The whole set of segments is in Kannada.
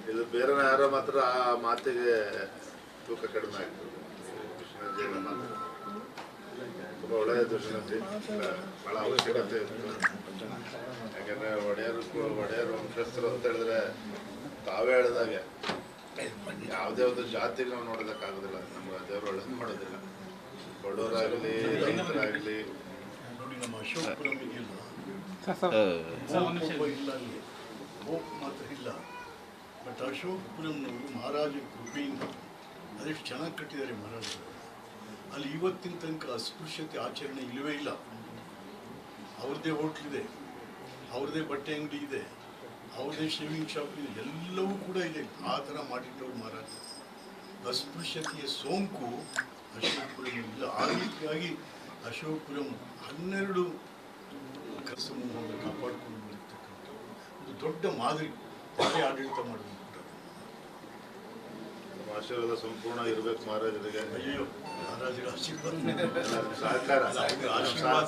ಇದು ಬೇರೆ ಯಾರೋ ಮಾತ್ರ ಆ ಮಾತಿಗೆ ತೂಕ ಕಡಿಮೆ ಆಗ್ತದೆ. ಕೃಷ್ಣಾಜಿಯವರ ಮಾತು ತುಂಬ ಒಳ್ಳೆಯ ಕೃಷ್ಣಾಜಿ, ಭಾಳ ಅವಶ್ಯಕತೆ ಇತ್ತು. ಯಾಕಂದರೆ ಒಡೆಯರು ವಂಶಸ್ಥರು ಅಂತ ಹೇಳಿದ್ರೆ ತಾವೇ ಹೇಳಿದಾಗೆ ಯಾವುದೇ ಒಂದು ಜಾತಿಗೆ ನಾವು ನೋಡೋದಕ್ಕಾಗೋದಿಲ್ಲ. ನಮ್ಮ ದೇವರು ಒಳ್ಳೇದು ಮಾಡೋದಿಲ್ಲ. ಬಡವರಾಗಲಿ ರೈತರಾಗಲಿ ನೋಡಿ, ನಮ್ಮ ಅಶೋಕಪುರಂ ಇಲ್ಲ, ಇಲ್ಲ ಅಲ್ಲಿ ಹೋಪ್ ಮಾತ್ರ ಇಲ್ಲ. ಬಟ್ ಅಶೋಕಪುರಂನವರು ಮಹಾರಾಜರ ಕೃಪೆಯಿಂದ ಅದೆಷ್ಟು ಚೆನ್ನಾಗಿ ಕಟ್ಟಿದ್ದಾರೆ ಮಹಾರಾಜರು. ಅಲ್ಲಿ ಇವತ್ತಿನ ತನಕ ಅಸ್ಪೃಶ್ಯತೆ ಆಚರಣೆ ಇಲ್ಲವೇ ಇಲ್ಲ. ಅವ್ರದ್ದೇ ಹೋಟ್ಲಿದೆ, ಅವ್ರದ್ದೇ ಬಟ್ಟೆ ಅಂಗಡಿ ಇದೆ, ಅವ್ರದ್ದೇ ಶೇವಿಂಗ್ ಶಾಪ್ ಇದೆ, ಎಲ್ಲವೂ ಕೂಡ ಇದೆ. ಆ ಥರ ಮಾಡಿಟ್ಟವ್ರು ಮಹಾರಾಜ. ಅಸ್ಪೃಶ್ಯತೆಯ ಸೋಂಕು ಅಶೋಕಪುರಂ ಇಲ್ಲ. ಆ ರೀತಿಯಾಗಿ ಅಶೋಕಪುರಂ 12 ಸಮೂಹವನ್ನು ಕಾಪಾಡಿಕೊಂಡು ಬರತಕ್ಕಂಥ ಒಂದು ದೊಡ್ಡ ಮಾದರಿ ಆಡಳಿತ ಮಾಡಬೇಕು. ಆಶೀರ್ವಾದ ಸಂಪೂರ್ಣ ಇರಬೇಕು ಮಹಾರಾಜರಿಗೆ. ಅಯ್ಯೋ, ಮಹಾರಾಜರ ಆಶೀರ್ವಾದ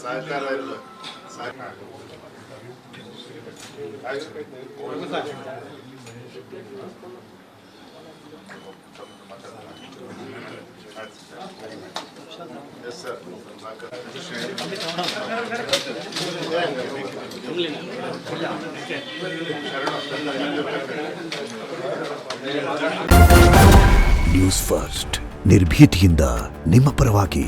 ಸಹಕಾರ ಇರಬೇಕು. Yes sir. ನ್ಯೂಸ್ ಫಸ್ಟ್, ನಿರ್ಭೀತಿಯಿಂದ ನಿಮ್ಮ ಪರವಾಗಿ.